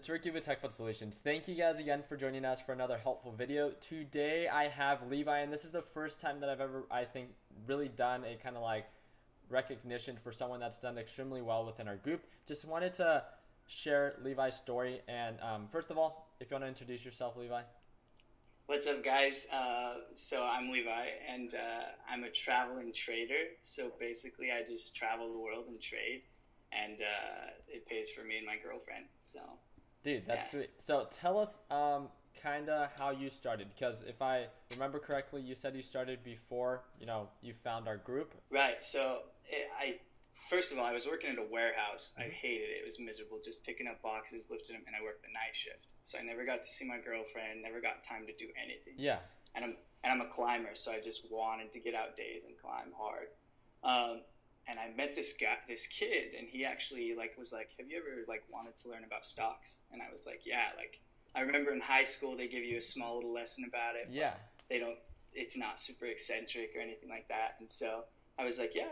it's Ricky with Techbud Solutions. Thank you guys again for joining us for another helpful video. Today I have Levi, and this is the first time that I've ever, I think, really done a kind of like recognition for someone that's done extremely well within our group. Just wanted to share Levi's story, and first of all, if you want to introduce yourself, Levi. What's up, guys? So I'm Levi, and I'm a traveling trader. So basically, I just travel the world and trade, and it pays for me and my girlfriend. So, dude, that's sweet. So tell us kind of how you started, because if I remember correctly, you said you started before you found our group. Right. So first of all, I was working at a warehouse. I hated it. It was miserable, just picking up boxes, lifting them, and I worked the night shift. So I never got to see my girlfriend, never got time to do anything. Yeah. And I'm a climber, so I just wanted to get out days and climb hard. And I met this kid, and he actually was like, "Have you ever wanted to learn about stocks?" And I was like, "Yeah." I remember in high school they give you a small little lesson about it. Yeah. They don't. It's not super eccentric or anything like that. And so I was like, "Yeah,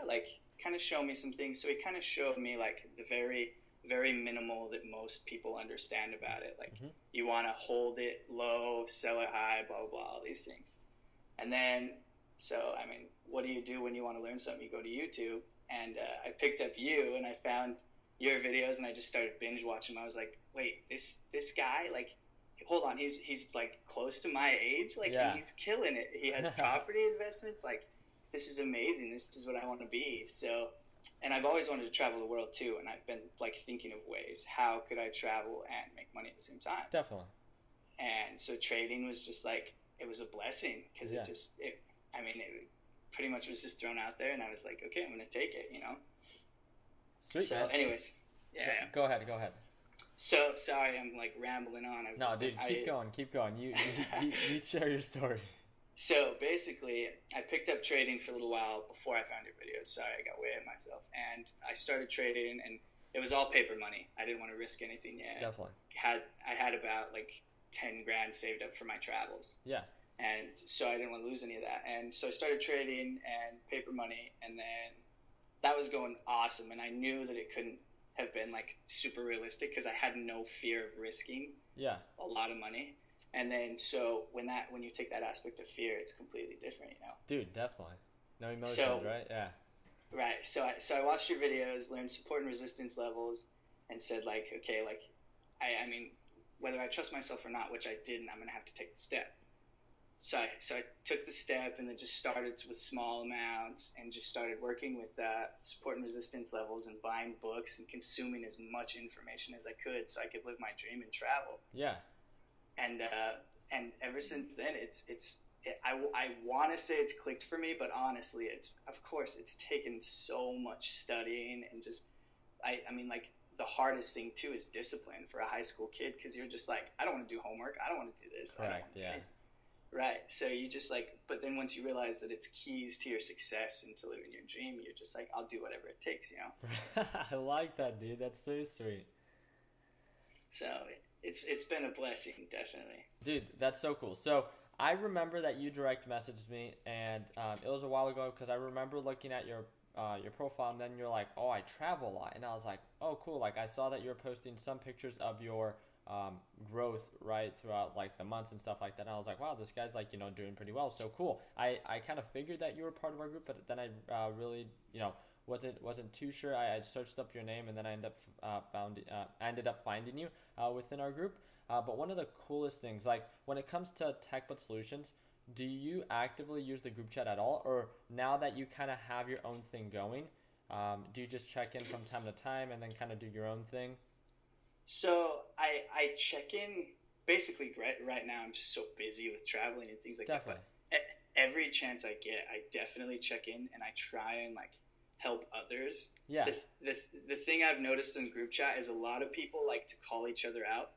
kind of show me some things." So he kind of showed me the very, very minimal that most people understand about it. You want to hold it low, sell it high, blah, blah, blah, all these things. And then, what do you do when you want to learn something? You go to YouTube, and I picked up you, and I found your videos, and I just started binge watching them. I was like, wait, this guy, hold on, he's close to my age, yeah. And he's killing it. He has property investments, this is amazing. This is what I want to be. So, and I've always wanted to travel the world too, and I've been thinking of ways, how could I travel and make money at the same time? Definitely. And so trading was just it was a blessing, because it pretty much was just thrown out there, and I was like, okay, I'm going to take it, Sweet. So man. anyways, yeah. Go ahead. So sorry, I'm rambling on. Keep going. You share your story. So basically, I picked up trading for a little while before I found your videos. Sorry, I got way ahead of myself. And I started trading, and it was all paper money. I didn't want to risk anything yet. Definitely. I had about 10 grand saved up for my travels. Yeah. And so I didn't want to lose any of that. And so I started trading and paper money, and then that was going awesome. And I knew that it couldn't have been super realistic, because I had no fear of risking a lot of money. And then so when you take that aspect of fear, it's completely different, Dude, definitely. No emotions, right? Yeah. Right. So I watched your videos, learned support and resistance levels, and said okay, whether I trust myself or not, which I didn't, I'm gonna have to take the step. So I took the step, and then just started with small amounts, and just started working with support and resistance levels, and buying books and consuming as much information as I could, so I could live my dream and travel. Yeah. And ever since then, I want to say it's clicked for me, but honestly, it's taken so much studying, and just the hardest thing too is discipline for a high school kid, because you're just I don't want to do homework, I don't want to do this. Correct. Yeah. Right. So you just but then once you realize that it's keys to your success and to living your dream, you're just I'll do whatever it takes, I like that, dude. That's so sweet. So it's been a blessing, definitely. Dude, that's so cool. So I remember that you direct messaged me, and it was a while ago, because I remember looking at your profile, and then you're like, oh, I travel a lot, and I was like, oh, cool. I saw that you're posting some pictures of your growth right throughout the months and stuff like that, and I was like, wow, this guy's doing pretty well. So cool. I kind of figured that you were part of our group, but then I really wasn't too sure. I searched up your name, and then I ended up finding you within our group. But one of the coolest things, when it comes to Techbud Solutions, do you actively use the group chat at all, or now that you kind of have your own thing going, do you just check in from time to time and then kind of do your own thing? So I check in basically right now. I'm just so busy with traveling and things like definitely. that. But every chance I get, I definitely check in, and I try and help others. Yeah. The thing I've noticed in group chat is a lot of people like to call each other out,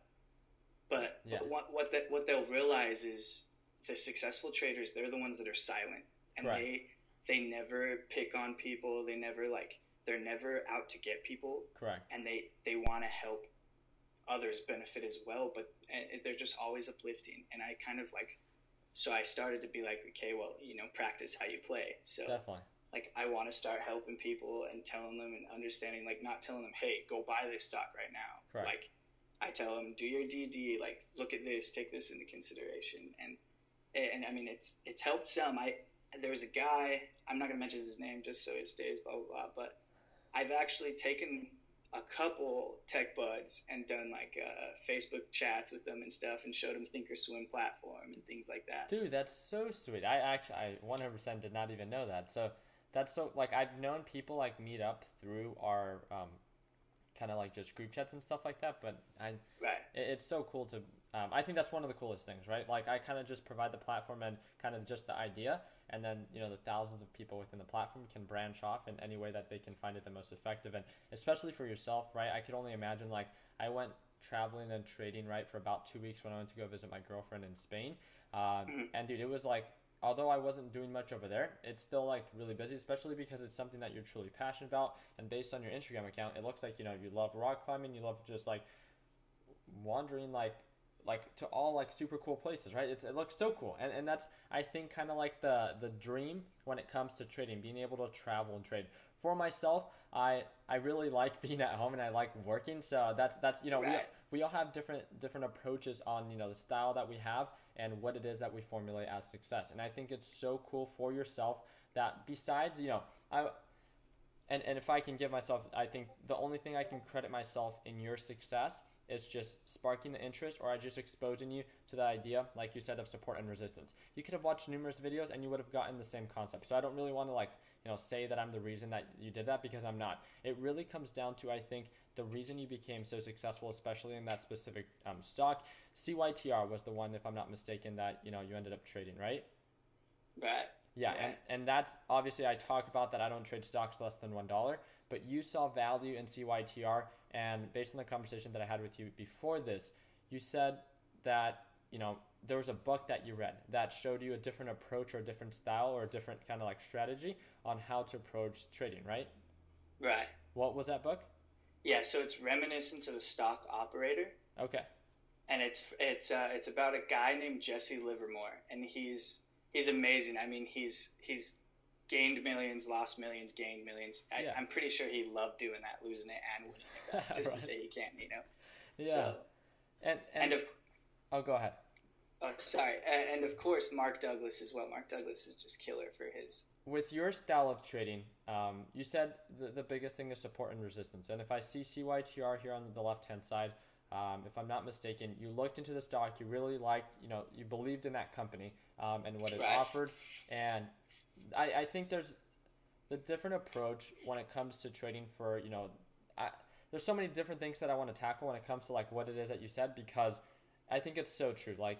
but what they'll realize is the successful traders, they're the ones that are silent, and right. they never pick on people. They never they're never out to get people. Correct. And they want to help others benefit as well, but they're just always uplifting. And I kind of so I started to be okay, well, practice how you play. So definitely. I want to start helping people and telling them and understanding, not telling them, hey, go buy this stock right now. Correct. I tell them, do your DD, like look at this, take this into consideration, and I mean it's helped some. There was a guy, I'm not gonna mention his name just so it stays blah blah blah, but I've actually taken a couple tech buds and done like Facebook chats with them and stuff, and showed them Thinkorswim platform and things like that. Dude, that's so sweet. I 100% did not even know that. So that's so, like, I've known people like meet up through our kind of like just group chats and stuff like that, but Right. it's so cool to I think that's one of the coolest things, right? Like, I kind of just provide the platform and kind of just the idea, and then, you know, the thousands of people within the platform can branch off in any way that they can find it the most effective. And especially for yourself, right? I could only imagine, like, I went traveling and trading, right, for about 2 weeks when I went to go visit my girlfriend in Spain. And dude, it was like, although I wasn't doing much over there, it's still like really busy, especially because it's something that you're truly passionate about. And based on your Instagram account, it looks like, you know, you love rock climbing, you love just like wandering like to all like super cool places, right? It looks so cool. And that's, I think, kind of like the dream when it comes to trading, being able to travel and trade. For myself, I really like being at home and I like working. So that's you know, Right. we all have different approaches on, you know, the style that we have and what it is that we formulate as success. And I think it's so cool for yourself that besides, you know, and if I can give myself, I think the only thing I can credit myself in your success is just sparking the interest, or just exposing you to the idea, like you said, of support and resistance. You could have watched numerous videos and you would have gotten the same concept. So I don't really want to, like, you know, say that I'm the reason that you did that, because I'm not. It really comes down to, I think, the reason you became so successful, especially in that specific stock. CYTR was the one, if I'm not mistaken, that, you know, you ended up trading, right? Right. Yeah, Right. and that's obviously, I talk about that I don't trade stocks less than $1, but you saw value in CYTR, and based on the conversation that I had with you before this, you said that, you know, there was a book that you read that showed you a different approach or a different style or a different kind of like strategy on how to approach trading, right? Right. What was that book? Yeah, so it's Reminiscence of a Stock Operator, Okay. and it's about a guy named Jesse Livermore, and he's amazing. I mean, he's gained millions, lost millions, gained millions. Yeah. I'm pretty sure he loved doing that, losing it and winning it back, just Right. to say he can, you know. Yeah. So, And and of oh, go ahead. oh, sorry, and of course Mark Douglas as well. Mark Douglas is just killer for his. With your style of trading, you said the biggest thing is support and resistance. And if I see CYTR here on the left-hand side, if I'm not mistaken, you looked into the stock, you really liked, you know, you believed in that company and what it Right. offered. And I think there's the different approach when it comes to trading for, you know, there's so many different things that I want to tackle when it comes to like what it is that you said, because I think it's so true. Like,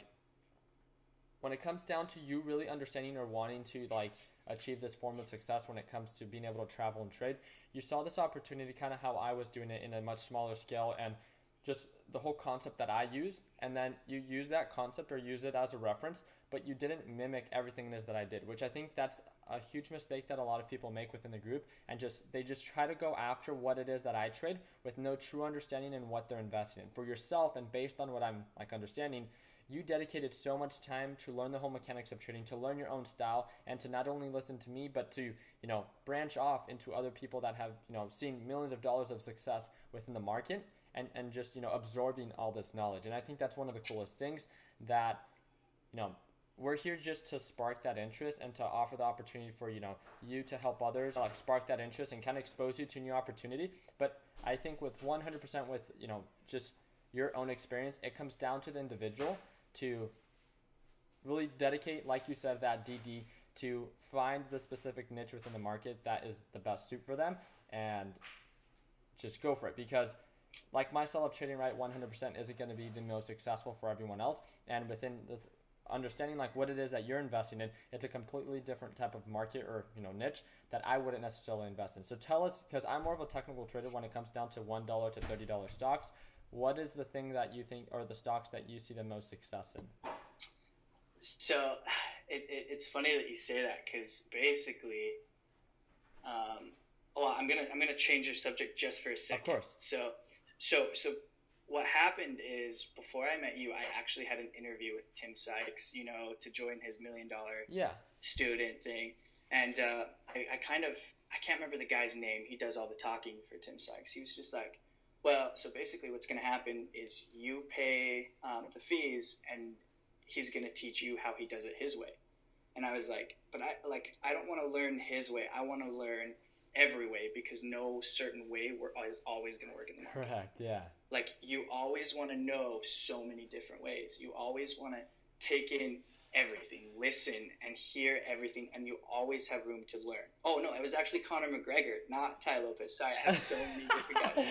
when it comes down to you really understanding or wanting to like achieve this form of success when it comes to being able to travel and trade, you saw this opportunity kind of how I was doing it in a much smaller scale, and just the whole concept that I use, and then you use that concept or use it as a reference, but you didn't mimic everything it is that I did, which I think that's a huge mistake that a lot of people make within the group, and they just try to go after what it is that I trade with no true understanding in what they're investing in. For yourself, and based on what I'm like understanding, you dedicated so much time to learn the whole mechanics of trading, to learn your own style, and to not only listen to me, but to, you know, branch off into other people that have, you know, seen millions of dollars of success within the market, and just, you know, absorbing all this knowledge. And I think that's one of the coolest things, that, you know, we're here just to spark that interest and to offer the opportunity for, you know, you to help others, like spark that interest and kind of expose you to new opportunity. But I think with 100% with, you know, just your own experience, it comes down to the individual to really dedicate, like you said, that DD, to find the specific niche within the market that is the best suit for them, and just go for it. Because like my style of trading, right, 100% isn't going to be the most successful for everyone else. And within the understanding like what it is that you're investing in, it's a completely different type of market or, you know, niche that I wouldn't necessarily invest in. So tell us, because I'm more of a technical trader when it comes down to $1 to $30 stocks, what is the thing that you think, or the stocks that you see the most success in? So it's funny that you say that, because basically, I'm gonna change your subject just for a second. Of course. So what happened is, before I met you, I actually had an interview with Tim Sykes, you know, to join his $1 million student thing, and I can't remember the guy's name. He does all the talking for Tim Sykes. He was just like, Well, so basically what's going to happen is you pay the fees, and he's going to teach you how he does it his way. And I was like, but I don't want to learn his way. I want to learn every way, because no certain way is always going to work in the market. Correct. Yeah. Like, you always want to know so many different ways. You always want to take in everything, listen and hear everything, and you always have room to learn. Oh no, it was actually Conor McGregor, not Tai Lopez. Sorry, I have so many different guys.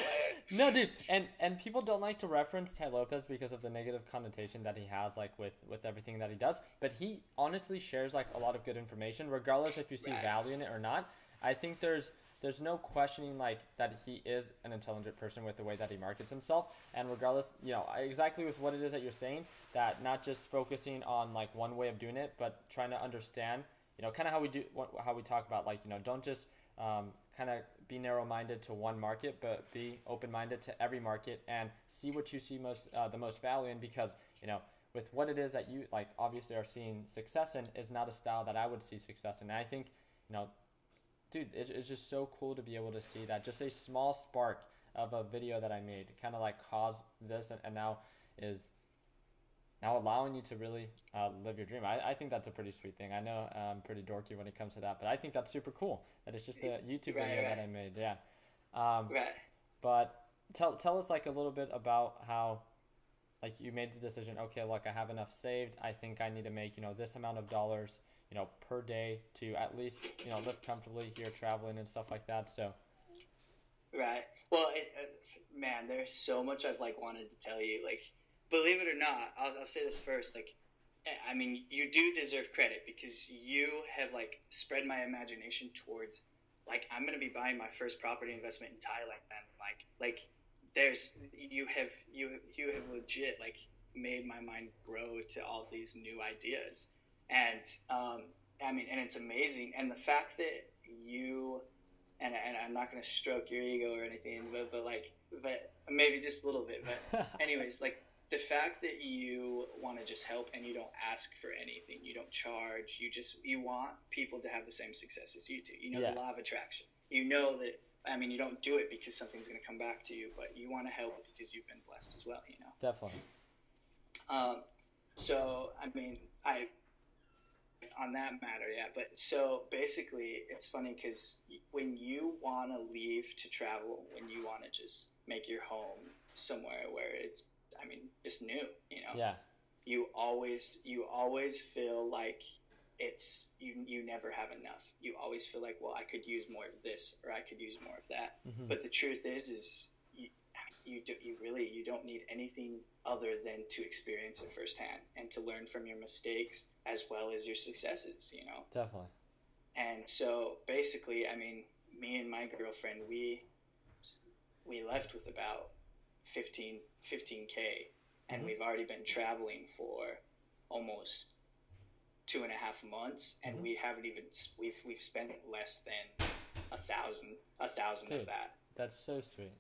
No, dude, and people don't like to reference Tai Lopez because of the negative connotation that he has, like with everything that he does. But he honestly shares like a lot of good information, regardless if you see value in it or not. I think there's no questioning like that he is an intelligent person with the way that he markets himself, and regardless, you know, exactly with what it is that you're saying, that not just focusing on like one way of doing it, but trying to understand, you know, kind of how we talk about, like, you know, don't just kind of be narrow-minded to one market, but be open-minded to every market and see what you see the most value in, because, you know, with what it is that you like obviously are seeing success in is not a style that I would see success in. And I think, you know, dude, it's just so cool to be able to see that just a small spark of a video that I made kind of like caused this, and now is allowing you to really live your dream. I think that's a pretty sweet thing. I know I'm pretty dorky when it comes to that, but I think that's super cool that it's just a YouTube video that I made. Yeah. But tell us like a little bit about how like you made the decision. Okay, look, I have enough saved. I think I need to make, you know, this amount of dollars, you know, per day to at least, you know, live comfortably here, traveling and stuff like that. So. Right. Well, man, there's so much I've like wanted to tell you. Like, believe it or not, I'll say this first. Like, I mean, you do deserve credit, because you have like spread my imagination towards, like, I'm gonna be buying my first property investment in Thailand. Like, there's you have legit like made my mind grow to all these new ideas. And I mean, and it's amazing. And the fact that you, and I'm not going to stroke your ego or anything, but maybe just a little bit. But anyways, like, the fact that you want to just help and you don't ask for anything, you don't charge, you want people to have the same success as you do. You know, the law of attraction. You know that, I mean, you don't do it because something's going to come back to you, but you want to help because you've been blessed as well, you know? Definitely. So, I mean, on that matter, yeah. But so basically, it's funny because when you want to leave to travel, when you want to just make your home somewhere where it's, I mean, just new, you know? Yeah. You always feel like it's, you never have enough. You always feel like, well, I could use more of this, or I could use more of that. Mm-hmm. But the truth is you don't need anything other than to experience it firsthand and to learn from your mistakes as well as your successes, you know? Definitely. And so basically, I mean, me and my girlfriend, we left with about 15K, and we've already been traveling for almost 2.5 months, and we haven't even, we've spent less than a thousand of that. That's so sweet.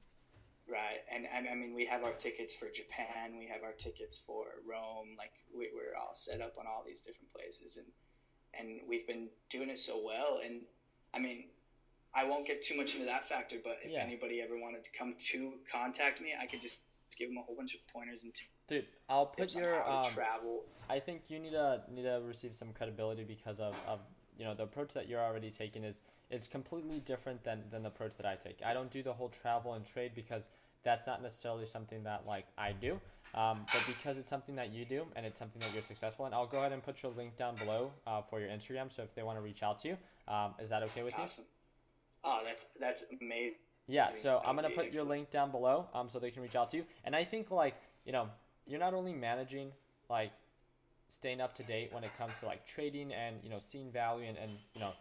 Right. And I mean, we have our tickets for Japan, we have our tickets for Rome, like we're all set up on all these different places, and we've been doing it so well. And I mean, I won't get too much into that factor, but if anybody ever wanted to come to contact me, I could just give them a whole bunch of pointers and dude, I'll put your travel. I think you need to receive some credibility because of you know, the approach that you're already taking is completely different than the approach that I take. I don't do the whole travel and trade because that's not necessarily something that like I do, but because it's something that you do and it's something that you're successful in. I'll go ahead and put your link down below for your Instagram, so if they want to reach out to you, is that okay with you? Awesome. Oh, that's amazing. Yeah, so I'm going to put your link down below so they can reach out to you. And I think, like, you know, you're not only managing, like, staying up to date when it comes to, like, trading and, you know, seeing value and you know,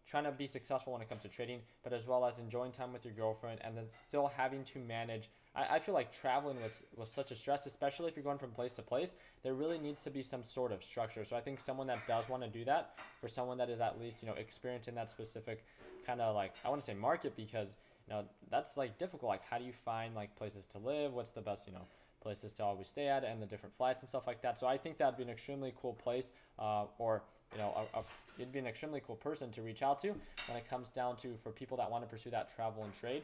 trying to be successful when it comes to trading, but as well as enjoying time with your girlfriend and then still having to manage. I feel like traveling was such a stress, especially if you're going from place to place. There really needs to be some sort of structure. So I think someone that does want to do that, for someone that is at least, you know, experienced in that specific kind of, like, I want to say market, because, you know, that's like difficult. Like, how do you find like places to live? What's the best, you know, places to always stay at, and the different flights and stuff like that. So I think that'd be an extremely cool place, or, you know, you'd be an extremely cool person to reach out to when it comes down to, for people that want to pursue that travel and trade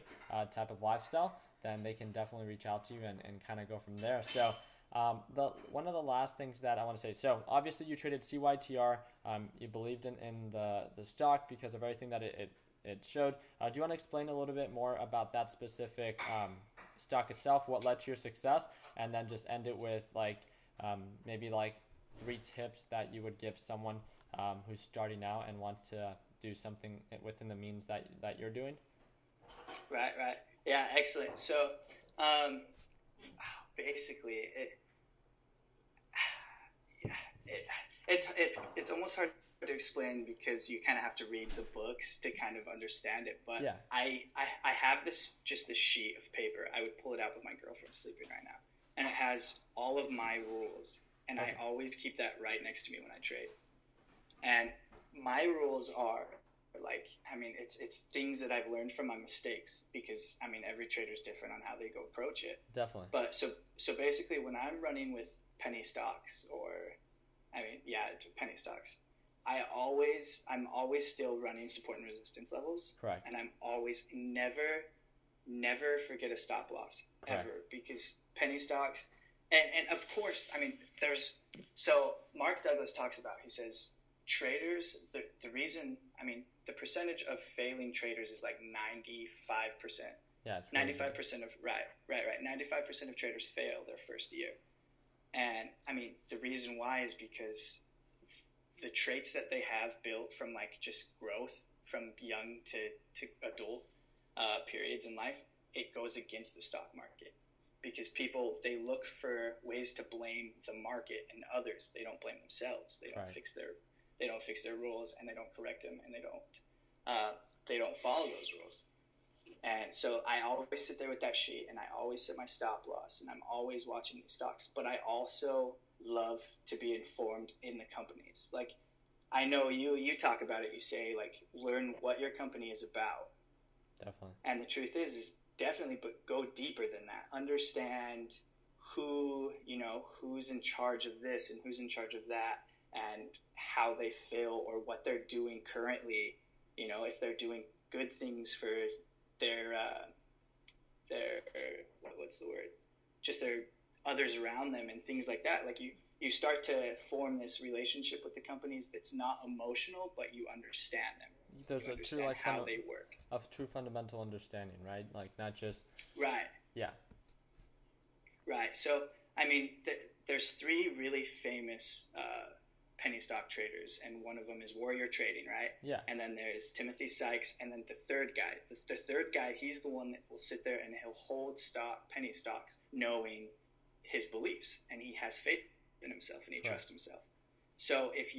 type of lifestyle. then they can definitely reach out to you and kind of go from there. So one of the last things that I want to say, so obviously you traded CYTR, you believed in the stock because of everything that it showed. Do you want to explain a little bit more about that specific stock itself, what led to your success, and then just end it with like maybe like 3 tips that you would give someone who's starting out and wants to do something within the means that you're doing? Right. Yeah, excellent. So basically, it's almost hard to explain because you kind of have to read the books to kind of understand it. But yeah. I have this sheet of paper. I would pull it out, but my girlfriend's sleeping right now, and it has all of my rules, and I always keep that right next to me when I trade. And my rules are like, I mean, it's things that I've learned from my mistakes, because I mean every trader is different on how they go approach it. Definitely. But so basically, when I'm running with penny stocks, or penny stocks, I'm always still running support and resistance levels. Correct. And I'm always never forget a stop loss. Correct. Ever, because penny stocks, and of course, I mean, Mark Douglas talks about, he says, traders, the reason, I mean, the percentage of failing traders is like 95%. Yeah, 95% of 95% of traders fail their first year. And I mean, the reason why is because the traits that they have built from like just growth from young to adult periods in life, it goes against the stock market, because people, they look for ways to blame the market and others. They don't blame themselves. They don't fix their rules, and they don't correct them, and they don't follow those rules. And so I always sit there with that sheet, and I always set my stop loss, and I'm always watching these stocks. But I also love to be informed in the companies. Like, I know you talk about it. You say, like, learn what your company is about. Definitely. And the truth is definitely, but go deeper than that. Understand who's in charge of this and who's in charge of that, and how they fail, or what they're doing currently. If they're doing good things for their what's the word? Just their others around them and things like that. Like you start to form this relationship with the companies that's not emotional, but you understand them. There's a true how they work. A true fundamental understanding, right? Like, not just right. Yeah. Right. So I mean, there's 3 really famous penny stock traders, and one of them is Warrior Trading, right? Yeah. And then there's Timothy Sykes, and then the third guy. The third guy, he's the one that will sit there and he'll hold penny stocks, knowing his beliefs, and he has faith in himself, and he trusts himself. So if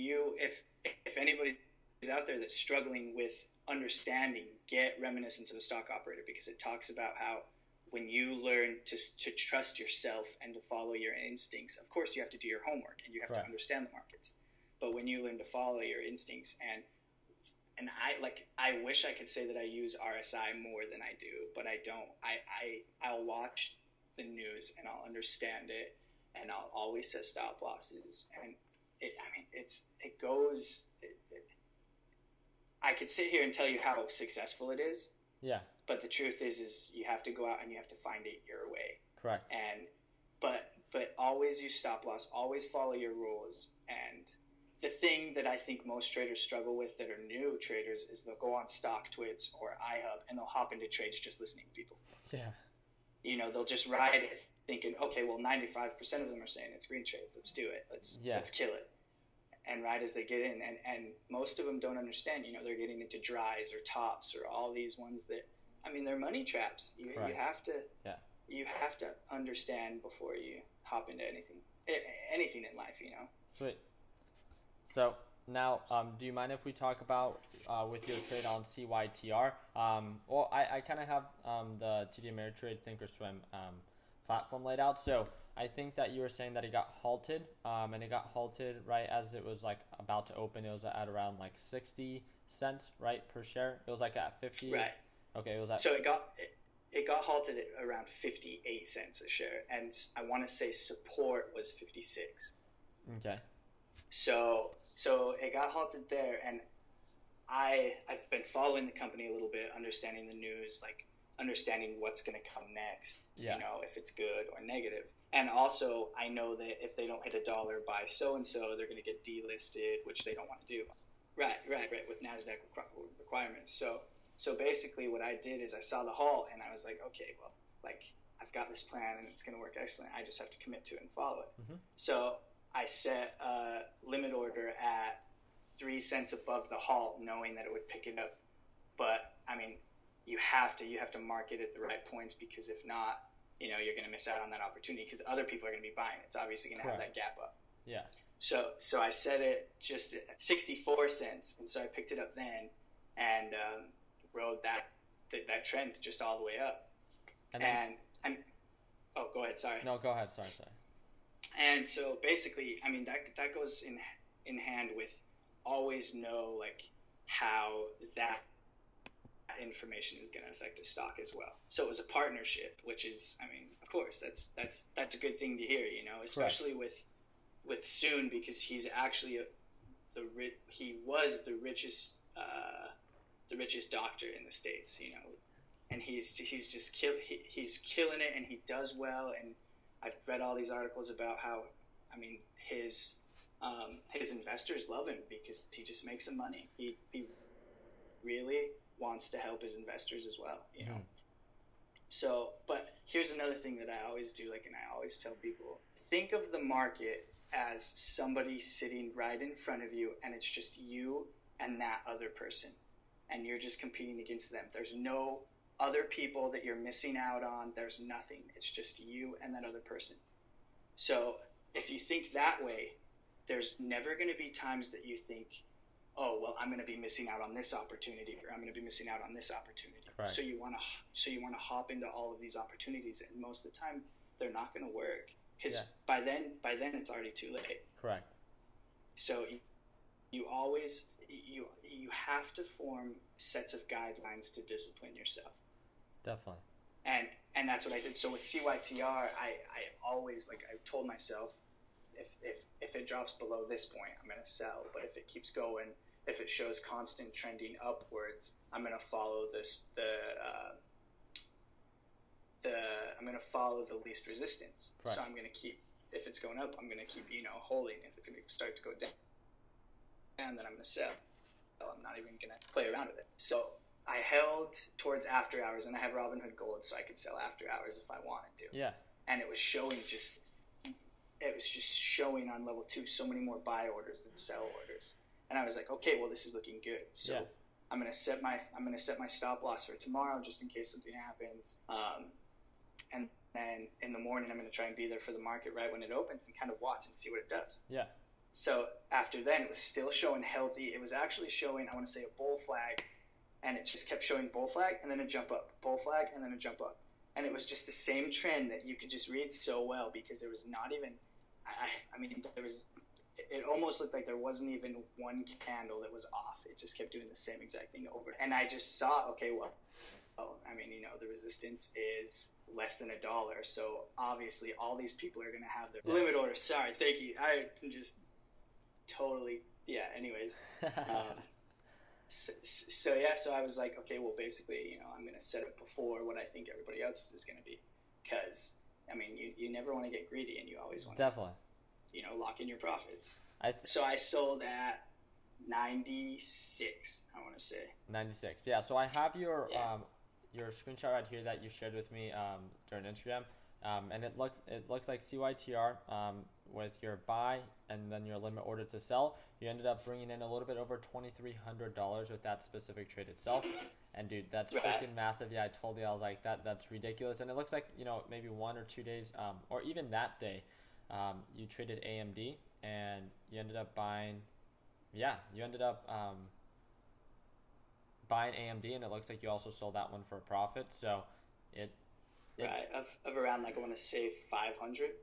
anybody is out there that's struggling with understanding, get Reminiscence of a Stock Operator, because it talks about how when you learn to trust yourself and to follow your instincts, of course you have to do your homework and you have to understand the markets. But when you learn to follow your instincts, and I wish I could say that I use RSI more than I do, but I don't. I'll watch the news and I'll understand it, and I'll always set stop losses. And it goes. I could sit here and tell you how successful it is. Yeah. But the truth is you have to go out and you have to find it your way. Correct. And but always use stop loss. Always follow your rules. And the thing that I think most traders struggle with that are new traders is they'll go on StockTwits or iHub and they'll hop into trades just listening to people. Yeah. They'll just ride it thinking, okay, well, 95% of them are saying it's green trades. Let's do it. Let's kill it. And right as they get in, and most of them don't understand, they're getting into dries or tops or all these ones that, I mean, they're money traps. You have to understand before you hop into anything in life, Sweet. So now, do you mind if we talk about with your trade on CYTR? Well, I kind of have the TD Ameritrade Thinkorswim platform laid out. So I think that you were saying that it got halted, and it got halted right as it was like about to open. It was at around like 60 cents, right, per share. It was like at 50. Right. Okay, it was at. So it got halted at around 58 cents a share, and I want to say support was 56. Okay. So it got halted there, and I've been following the company a little bit, understanding the news. Like, understanding what's going to come next, Yeah. you know, if it's good or negative. And also, I know that if they don't hit $1 by so-and-so, they're going to get delisted, which they don't want to do. Right, with NASDAQ requirements. So basically what I did is I saw the halt and I was like, okay, well, like I've got this plan and it's going to work excellent. I just have to commit to it and follow it. Mm-hmm. So I set a limit order at 3 cents above the halt, knowing that it would pick it up. But I mean, you have to mark it at the right points, because if not, you know, you're going to miss out on that opportunity because other people are going to be buying. It's obviously going to have that gap up. Yeah. So I set it just at 64 cents, and so I picked it up then and rode that trend just all the way up. And oh, go ahead. Sorry. No, go ahead. Sorry. And so basically, I mean, that goes in hand with always know like how that information is going to affect a stock as well. So it was a partnership, which is, I mean, of course, that's a good thing to hear, you know, especially with Soon, because he's actually he was the richest doctor in the States, you know, and he's just he's killing it, and he does well. And I've read all these articles about how, I mean, his investors love him because he just makes them money. He really wants to help his investors as well, you know. So, but here's another thing that I always do, like, and I always tell people, think of the market as somebody sitting right in front of you, and it's just you and that other person, and you're just competing against them. There's no other people that you're missing out on. There's nothing. It's just you and that other person. So if you think that way, there's never going to be times that you think, oh, well, I'm going to be missing out on this opportunity, or I'm going to be missing out on this opportunity. Right. So you want to hop into all of these opportunities, and most of the time they're not going to work, because by then it's already too late. Correct. So you have to form sets of guidelines to discipline yourself. Definitely. And that's what I did. So with CYTR, I always, like, I told myself, if it drops below this point, I'm going to sell. But if it keeps going, if it shows constant trending upwards, I'm going to follow I'm going to follow the least resistance. Right. So I'm going to keep, if it's going up, I'm going to keep, you know, holding. If it's going to start to go down, then I'm going to sell. I'm not even going to play around with it. So I held towards after hours, and I have Robinhood Gold, so I could sell after hours if I wanted to. Yeah. And it was just showing on level 2 so many more buy orders than sell orders. And I was like, okay, well, this is looking good. So I'm gonna set my stop loss for tomorrow, just in case something happens. And then in the morning, I'm gonna try and be there for the market right when it opens and kind of watch and see what it does. Yeah. So after then, it was still showing healthy. It was actually showing, I want to say, a bull flag, and it just kept showing bull flag and then a jump up, bull flag and then a jump up. And it was just the same trend that you could just read so well, because there was not even, I mean, it almost looked like there wasn't even one candle that was off. It just kept doing the same exact thing over. And I just saw, okay, well, I mean, you know, the resistance is less than $1. So obviously all these people are going to have their limit order. Sorry, thank you. I can just totally, anyways. So I was like, okay, well, basically, you know, I'm going to set it before what I think everybody else's is going to be, because, I mean, you never want to get greedy, and you always want to, you know, lock in your profits. So I sold at 96, I want to say. 96, yeah. So I have your screenshot right here that you shared with me during Instagram, and it looks like CYTR with your buy and then your limit order to sell. You ended up bringing in a little bit over $2,300 with that specific trade itself. And dude, that's freaking massive. Yeah, I told you, I was like, that's ridiculous. And it looks like, you know, maybe 1 or 2 days, or even that day, you traded AMD and you ended up buying, buying AMD, and it looks like you also sold that one for a profit. So of around, like, I want to say 500.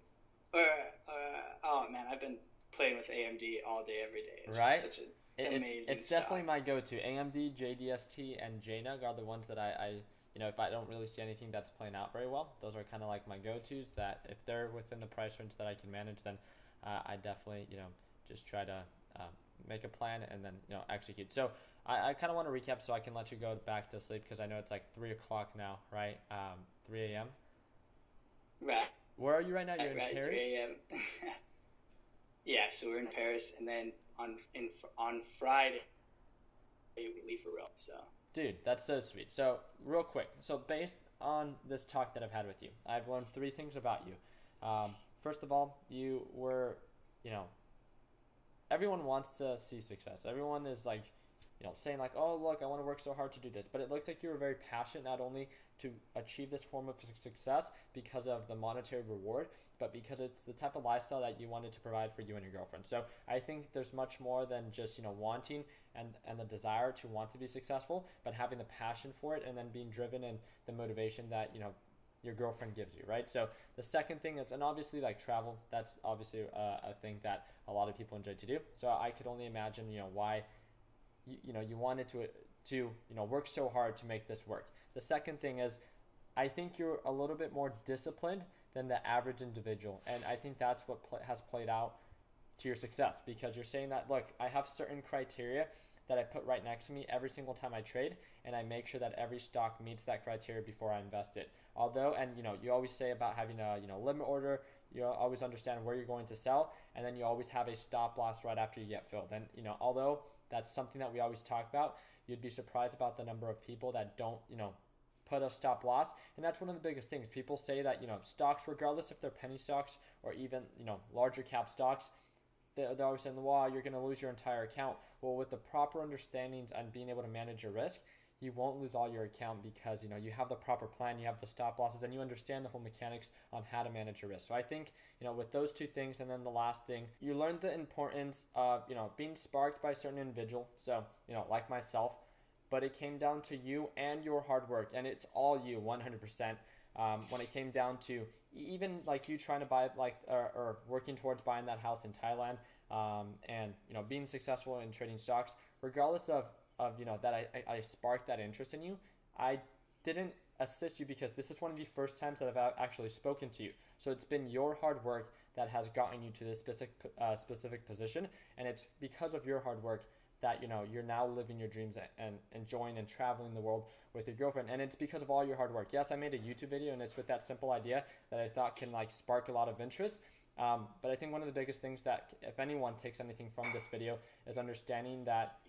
Oh man, I've been playing with AMD all day, every day. It's such an amazing It's definitely my go-to. AMD, JDST, and JNUG are the ones that I you know, if I don't really see anything that's playing out very well, those are kind of like my go-tos, that if they're within the price range that I can manage, then I definitely, you know, just try to make a plan and then, execute. So I kind of want to recap so I can let you go back to sleep because I know it's like 3 o'clock now, right? 3 a.m. Right. Where are you right now? You're in right, Paris? 3 a.m. Yeah, so we're in Paris, and then on Friday we leave for Rome. So. Dude, that's so sweet. So real quick, so based on this talk that I've had with you, I've learned 3 things about you. First of all, you were, everyone wants to see success. Everyone is like, saying like, oh, look, I want to work so hard to do this. But it looks like you were very passionate not only to achieve this form of success because of the monetary reward, but because it's the type of lifestyle that you wanted to provide for you and your girlfriend. So I think there's much more than just, wanting and the desire to want to be successful, but having the passion for it and then being driven and the motivation that, your girlfriend gives you, right? So the second thing is, and obviously like travel, that's obviously a thing that a lot of people enjoy to do. So I could only imagine, why you wanted to work so hard to make this work. The second thing is, I think you're a little bit more disciplined than the average individual, and I think that's what has played out to your success, because you're saying that, look, I have certain criteria that I put right next to me every single time I trade, and I make sure that every stock meets that criteria before I invest it. Although, and you always say about having a limit order, you always understand where you're going to sell, and then you always have a stop loss right after you get filled. And although that's something that we always talk about, you'd be surprised about the number of people that don't put a stop loss. And that's one of the biggest things. People say that stocks, regardless if they're penny stocks or even larger cap stocks, they're always saying, wow, you're going to lose your entire account. Well, with the proper understandings and being able to manage your risk, you won't lose all your account because you have the proper plan, you have the stop losses, and you understand the whole mechanics on how to manage your risk. So I think with those 2 things, and then the last thing, you learned the importance of being sparked by a certain individual. So like myself, but it came down to you and your hard work, and it's all you 100%. When it came down to even like you trying to buy or working towards buying that house in Thailand, and being successful in trading stocks, regardless of that I sparked that interest in you, I didn't assist you because this is one of the first times that I've actually spoken to you. So it's been your hard work that has gotten you to this specific position, and it's because of your hard work that you're now living your dreams and enjoying and traveling the world with your girlfriend. And it's because of all your hard work. Yes, I made a YouTube video, and it's with that simple idea that I thought can spark a lot of interest. But I think one of the biggest things that if anyone takes anything from this video is understanding that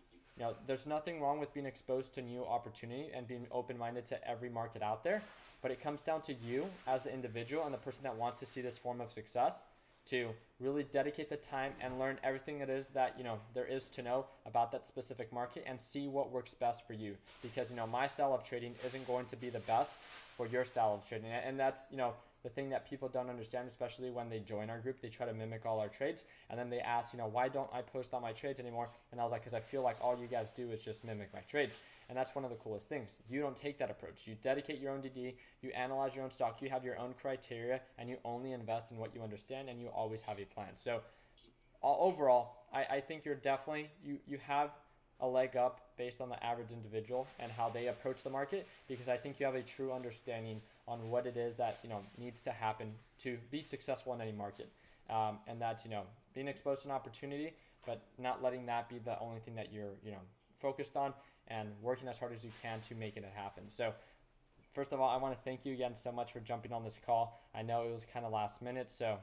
there's nothing wrong with being exposed to new opportunity and being open-minded to every market out there, but it comes down to you as the individual and the person that wants to see this form of success to really dedicate the time and learn everything it is that there is to know about that specific market and see what works best for you, because my style of trading isn't going to be the best for your style of trading. And that's the thing that people don't understand, especially when they join our group. They try to mimic all our trades, and then they ask, why don't I post all my trades anymore? And I was like, because I feel like all you guys do is just mimic my trades. And that's one of the coolest things. You don't take that approach. You dedicate your own DD, you analyze your own stock, you have your own criteria, and you only invest in what you understand, and you always have a plan. So overall, I think you're definitely, you have a leg up based on the average individual and how they approach the market, because I think you have a true understanding on what it is that needs to happen to be successful in any market, and that's being exposed to an opportunity, but not letting that be the only thing that you're focused on, and working as hard as you can to make it happen. So first of all, I want to thank you again so much for jumping on this call. I know it was kind of last minute, so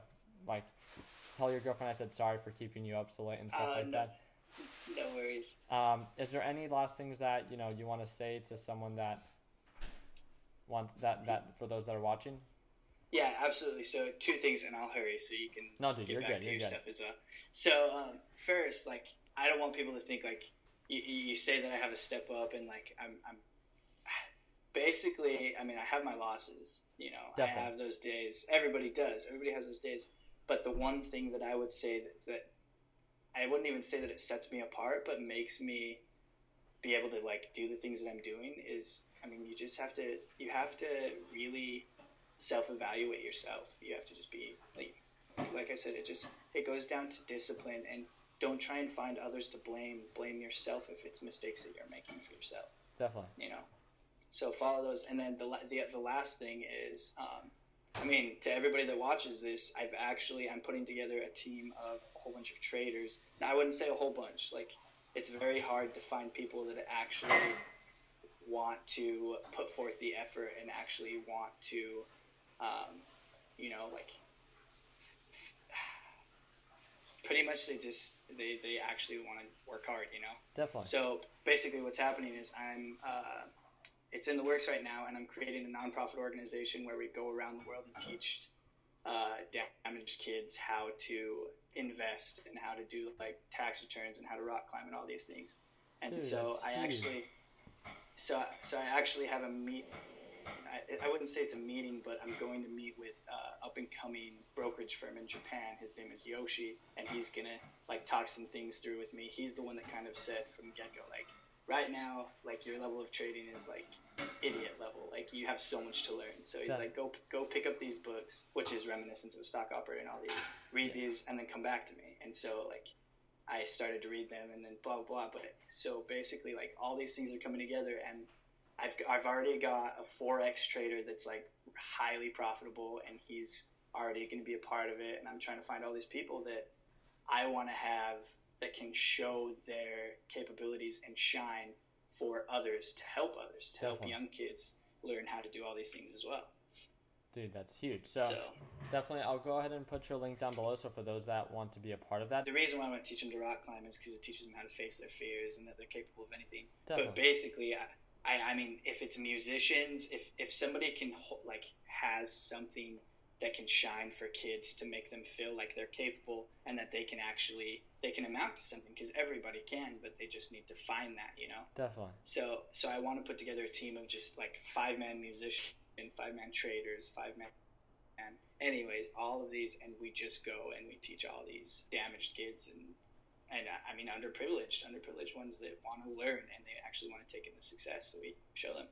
tell your girlfriend I said sorry for keeping you up so late and stuff that. No worries. Is there any last things that you want to say to someone that wants that for those that are watching? Yeah, absolutely. So 2 things, and I'll hurry so you can get back to your stuff as well. So first, I don't want people to think you say that I have a step up, and I'm basically, I have my losses. Definitely. I have those days. Everybody does. Everybody has those days. But the one thing that I would say that I wouldn't even say that it sets me apart, but makes me be able to do the things that I'm doing is, you have to really self-evaluate yourself. You have to just be like I said, it goes down to discipline, and don't try and find others to blame. Blame yourself if it's mistakes that you're making for yourself. Definitely. So follow those, and then the last thing is I mean, to everybody that watches this, I'm putting together a team of a whole bunch of traders. Now, I wouldn't say a whole bunch. Like, it's very hard to find people that actually want to put forth the effort and actually want to, like, pretty much they actually want to work hard, Definitely. So basically what's happening is it's in the works right now, and I'm creating a nonprofit organization where we go around the world and teach damaged kids how to invest and how to do like tax returns and how to rock climb and all these things. And Dude, so I actually have a I wouldn't say it's a meeting, but I'm going to meet with up and coming brokerage firm in Japan. His name is Yoshi, and he's gonna like talk some things through with me. He's the one that kind of said from the get-go, like, right now, like, your level of trading is like idiot level. Like, you have so much to learn. So he's like, go pick up these books, which is Reminiscence of a Stock Operator and all these. Read these and then come back to me. And so like I started to read them and then blah blah blah. But so basically like all these things are coming together, and I've already got a Forex trader that's like highly profitable, and he's already going to be a part of it. And I'm trying to find all these people that I want to have that can show their capabilities and shine for others, to help help young kids learn how to do all these things as well. Dude, that's huge. So definitely, I'll go ahead and put your link down below. So for those that want to be a part of that, the reason why I want to teach them to rock climb is because it teaches them how to face their fears and that they're capable of anything. Definitely. But basically, I mean, if it's musicians, if somebody can like has something that can shine for kids to make them feel like they're capable and that they can amount to something, because everybody can, but they just need to find that, Definitely. So I want to put together a team of just like 5-man musicians, 5-man traders, 5-man, anyways, all of these, and we just go and we teach all these damaged kids and I mean underprivileged ones that want to learn and they actually want to take it into success. So we show them.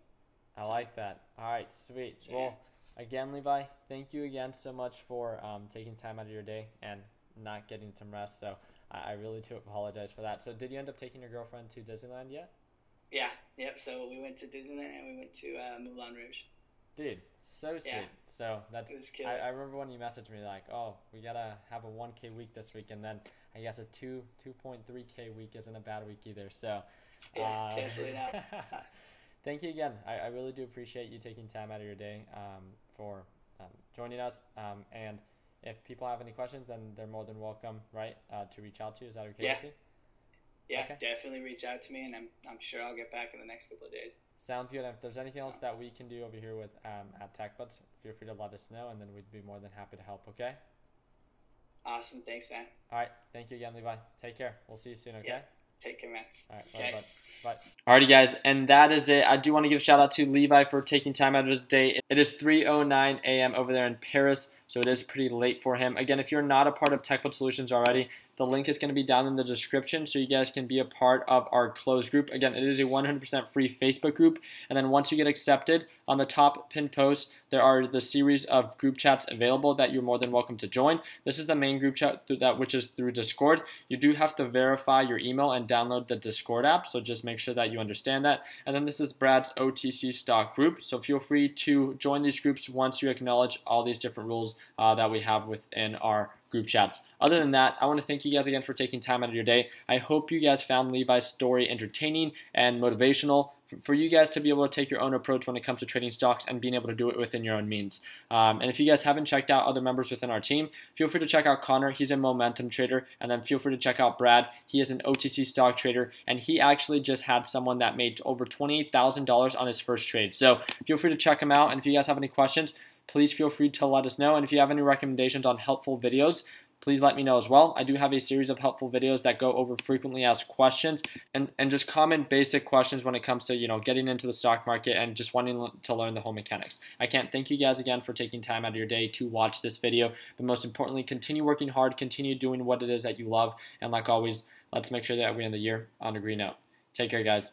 I like that. All right, sweet. So, well, again, Levi, thank you again so much for taking time out of your day and not getting some rest. So I really do apologize for that. So did you end up taking your girlfriend to Disneyland yet? Yeah. Yep. So we went to Disneyland and we went to Moulin Rouge. Dude, so sweet. Yeah. So that's. It was killer. I remember when you messaged me like, oh, we gotta have a 1K week this week, and then I guess a 2.3K week isn't a bad week either. So. Yeah, definitely not. Thank you again. I really do appreciate you taking time out of your day for joining us. And if people have any questions, then they're more than welcome, right, to reach out to you. Is that okay with you? Yeah, okay. Definitely reach out to me, and I'm sure I'll get back in the next couple of days. Sounds good. And if there's anything else that we can do over here with at Techbud, feel free to let us know, and then we'd be more than happy to help, okay? Awesome. Thanks, man. All right. Thank you again, Levi. Take care. We'll see you soon, okay? Yeah. Take care, man. All right. Okay. Bye. Alrighty, guys, and that is it. I do want to give a shout out to Levi for taking time out of his day. It is 3:09 a.m. over there in Paris, so it is pretty late for him. Again, if you're not a part of Techbud Solutions already, the link is going to be down in the description so you guys can be a part of our closed group. Again, it is a 100% free Facebook group, and then once you get accepted, on the top pinned post, there are the series of group chats available that you're more than welcome to join. This is the main group chat which is through Discord. You do have to verify your email and download the Discord app, so just make sure that you understand that. And then this is Brad's OTC stock group, so feel free to join these groups once you acknowledge all these different rules that we have within our group chats. Other than that, I want to thank you guys again for taking time out of your day. I hope you guys found Levi's story entertaining and motivational for you guys to be able to take your own approach when it comes to trading stocks and being able to do it within your own means. And if you guys haven't checked out other members within our team, feel free to check out Connor. He's a momentum trader. And then feel free to check out Brad. He is an OTC stock trader, and he actually just had someone that made over $28,000 on his first trade. So feel free to check him out. And if you guys have any questions, please feel free to let us know. And if you have any recommendations on helpful videos, please let me know as well. I do have a series of helpful videos that go over frequently asked questions and just common basic questions when it comes to, getting into the stock market and just wanting to learn the whole mechanics. I can't thank you guys again for taking time out of your day to watch this video, but most importantly, continue working hard, continue doing what it is that you love, and like always, let's make sure that we end the year on a green note. Take care, guys.